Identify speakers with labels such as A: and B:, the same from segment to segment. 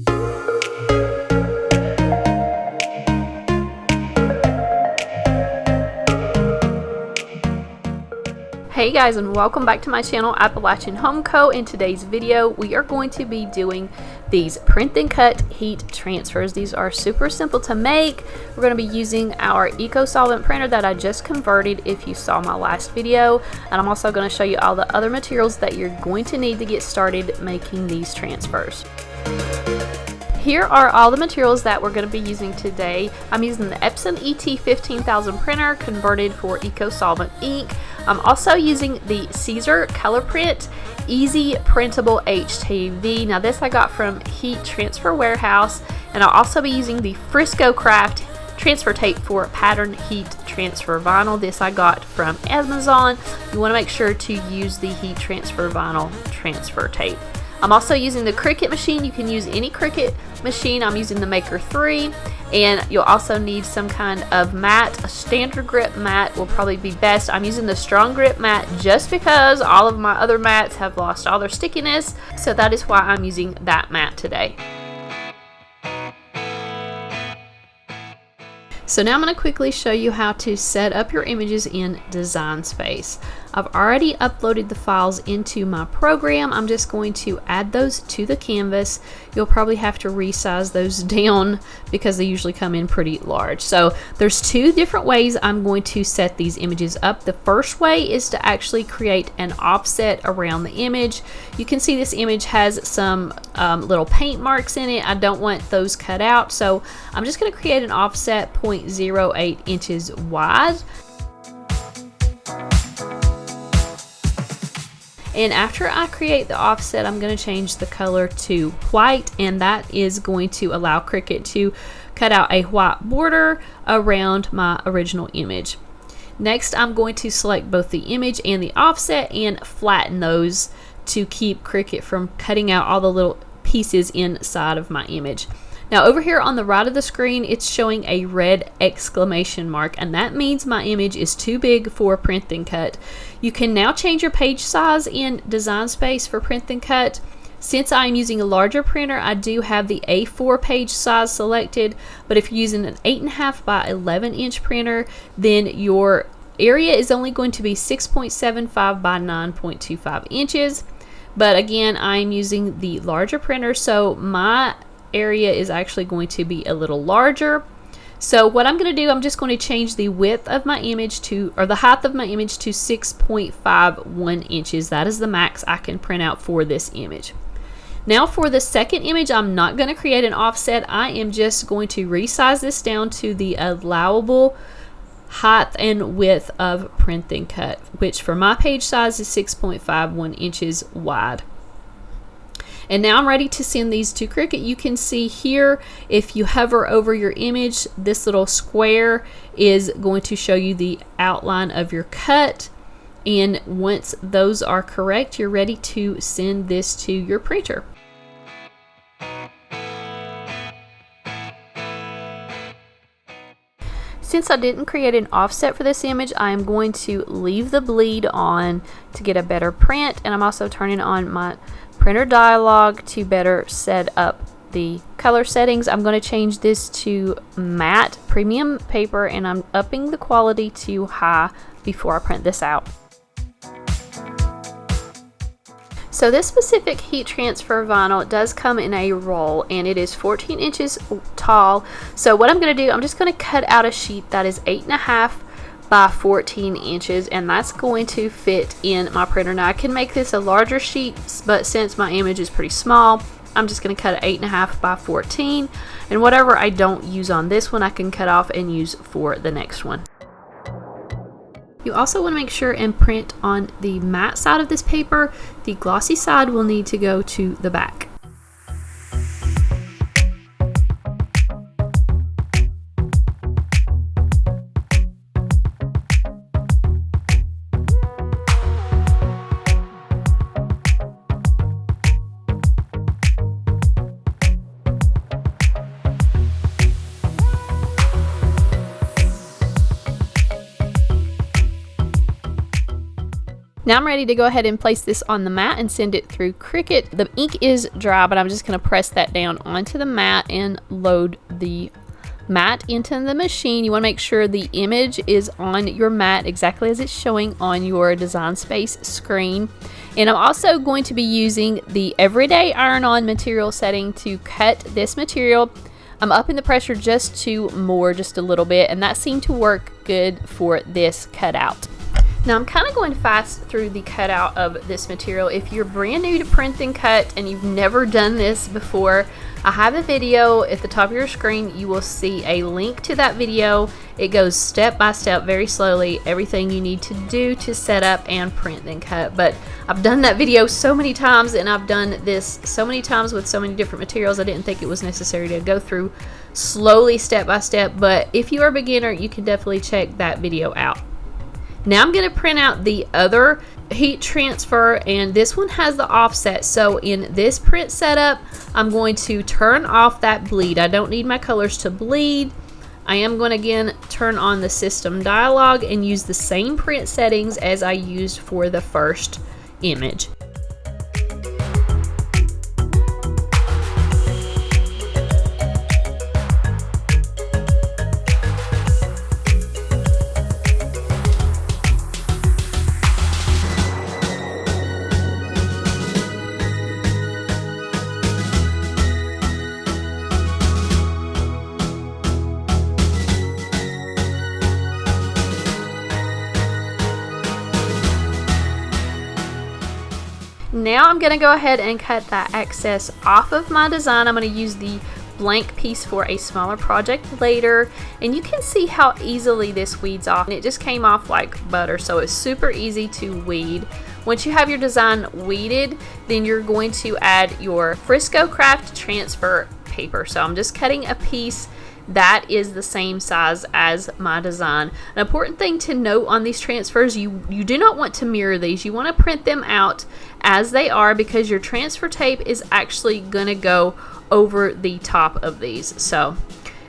A: Hey guys, and welcome back to my channel, Appalachian Home Co. In today's video, we are going to be doing these print and cut heat transfers. These are super simple to make. We're going to be using our Ecosolvent printer that I just converted if you saw my last video. And I'm also going to show you all the other materials that you're going to need to get started making these transfers. Here are all the materials that we're going to be using today. I'm using the Epson ET15000 printer converted for Ecosolvent ink. I'm also using the Siser ColorPrint Easy Printable HTV. Now this I got from Heat Transfer Warehouse, and I'll also be using the FriscoCraft transfer tape for pattern heat transfer vinyl. This I got from Amazon. You want to make sure to use the heat transfer vinyl transfer tape. I'm also using the Cricut machine. You can use any Cricut machine. I'm using the Maker 3, and you'll also need some kind of mat. A standard grip mat will probably be best. I'm using the strong grip mat just because all of my other mats have lost all their stickiness, so that is why I'm using that mat today. So now I'm going to quickly show you how to set up your images in Design Space. I've already uploaded the files into my program. I'm just going to add those to the canvas. You'll probably have to resize those down because they usually come in pretty large. So there's two different ways I'm going to set these images up. The first way is to actually create an offset around the image. You can see this image has some little paint marks in it. I don't want those cut out, so I'm just going to create an offset 0.08 inches wide. And after I create the offset, I'm going to change the color to white, and that is going to allow Cricut to cut out a white border around my original image. Next, I'm going to select both the image and the offset and flatten those to keep Cricut from cutting out all the little pieces inside of my image. Now over here on the right of the screen, it's showing a red exclamation mark, and that means my image is too big for print and cut. You can now change your page size in Design Space for print and cut. Since I'm using a larger printer, I do have the A4 page size selected, but if you're using an 8.5 by 11 inch printer, then your area is only going to be 6.75 by 9.25 inches. But again, I'm using the larger printer, so my area is actually going to be a little larger. So what I'm going to do, I'm just going to change the width of my image to, or the height of my image to 6.51 inches. That is the max I can print out for this image. Now for the second image, I'm not going to create an offset. I am just going to resize this down to the allowable height and width of print and cut, which for my page size is 6.51 inches wide. And now I'm ready to send these to Cricut. You can see here, if you hover over your image, this little square is going to show you the outline of your cut. And once those are correct, you're ready to send this to your printer. Since I didn't create an offset for this image, I am going to leave the bleed on to get a better print, and I'm also turning on my printer dialog to better set up the color settings. I'm going to change this to matte premium paper, and I'm upping the quality to high before I print this out. So this specific heat transfer vinyl does come in a roll, and it is 14 inches tall. So what I'm going to do, I'm just going to cut out a sheet that is 8.5 by 14 inches, and that's going to fit in my printer. Now I can make this a larger sheet, but since my image is pretty small, I'm just going to cut it 8.5 by 14, and whatever I don't use on this one, I can cut off and use for the next one. You also want to make sure and print on the matte side of this paper. The glossy side will need to go to the back. Now I'm ready to go ahead and place this on the mat and send it through Cricut. The ink is dry, but I'm just going to press that down onto the mat and load the mat into the machine. You want to make sure the image is on your mat exactly as it's showing on your Design Space screen. And I'm also going to be using the Everyday Iron-On material setting to cut this material. I'm upping the pressure just a little bit, and that seemed to work good for this cutout. Now I'm kind of going fast through the cutout of this material. If you're brand new to print and cut and you've never done this before, I have a video at the top of your screen. You will see a link to that video. It goes step by step, very slowly, everything you need to do to set up and print and cut. But I've done that video so many times, and I've done this so many times with so many different materials, I didn't think it was necessary to go through slowly step by step. But if you are a beginner, you can definitely check that video out. Now I'm going to print out the other heat transfer, and this one has the offset. So in this print setup, I'm going to turn off that bleed. I don't need my colors to bleed. I am going to again turn on the system dialog and use the same print settings as I used for the first image. Now I'm going to go ahead and cut that excess off of my design. I'm going to use the blank piece for a smaller project later, and you can see how easily this weeds off, and it just came off like butter, so it's super easy to weed. Once you have your design weeded, then you're going to add your FriscoCraft transfer paper. So I'm just cutting a piece that is the same size as my design. An important thing to note on these transfers, you do not want to mirror these. You want to print them out as they are, because your transfer tape is actually going to go over the top of these. So,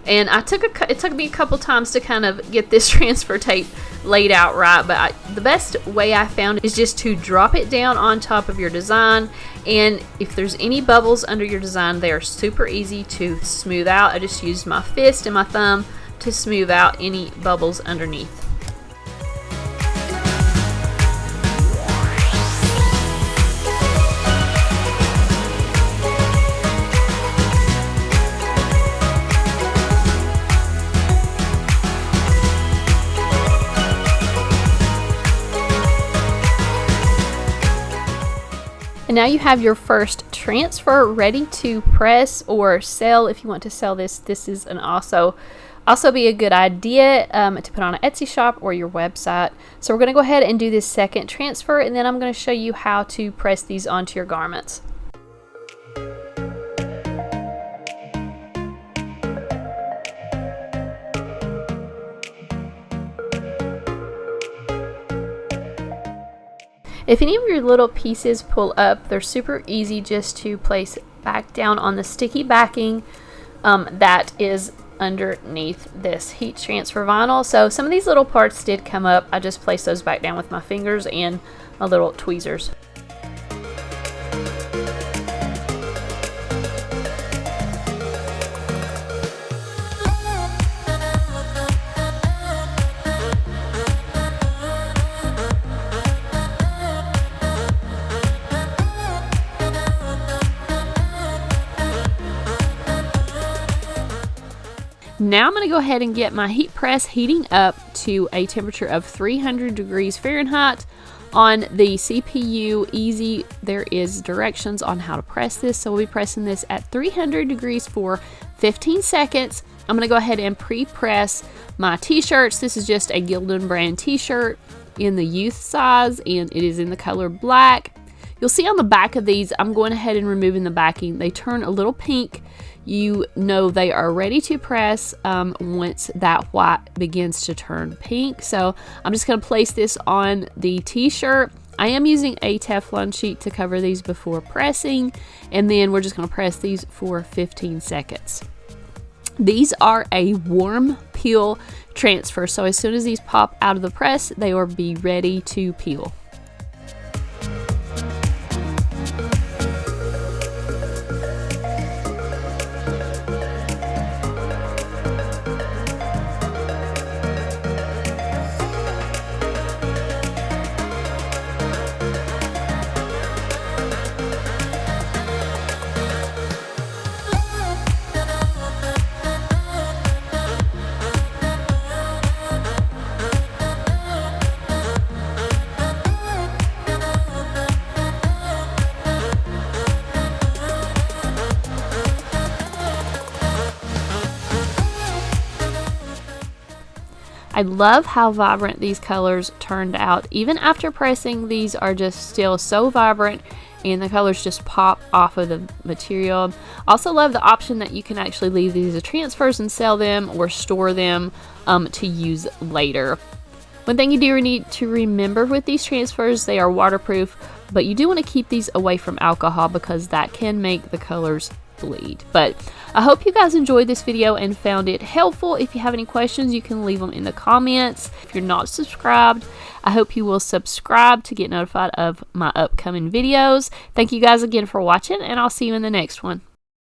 A: and it took me a couple times to kind of get this transfer tape laid out right, but the best way I found is just to drop it down on top of your design, and if there's any bubbles under your design, they are super easy to smooth out. I just used my fist and my thumb to smooth out any bubbles underneath. And now you have your first transfer ready to press or sell. If you want to sell this, this is an also be a good idea to put on an Etsy shop or your website. So we're going to go ahead and do this second transfer, and then I'm going to show you how to press these onto your garments. If any of your little pieces pull up, they're super easy just to place back down on the sticky backing that is underneath this heat transfer vinyl. So some of these little parts did come up. I just placed those back down with my fingers and my little tweezers. Now I'm going to go ahead and get my heat press heating up to a temperature of 300 degrees Fahrenheit. On the CPU Easy, there is directions on how to press this, so we'll be pressing this at 300 degrees for 15 seconds. I'm going to go ahead and pre-press my t-shirts. This is just a Gildan brand t-shirt in the youth size, and it is in the color black. You'll see on the back of these, I'm going ahead and removing the backing. They turn a little pink. You know they are ready to press once that white begins to turn pink. So I'm just going to place this on the t-shirt. I am using a Teflon sheet to cover these before pressing, and then we're just going to press these for 15 seconds. These are a warm peel transfer, so as soon as these pop out of the press, they will be ready to peel. I love how vibrant these colors turned out. Even after pressing, these are just still so vibrant and the colors just pop off of the material. Also love the option that you can actually leave these as transfers and sell them or store them to use later. One thing you do need to remember with these transfers, they are waterproof, but you do want to keep these away from alcohol because that can make the colors bleed. But I hope you guys enjoyed this video and found it helpful. If you have any questions, you can leave them in the comments. If you're not subscribed, I hope you will subscribe to get notified of my upcoming videos. Thank you guys again for watching, and I'll see you in the next one.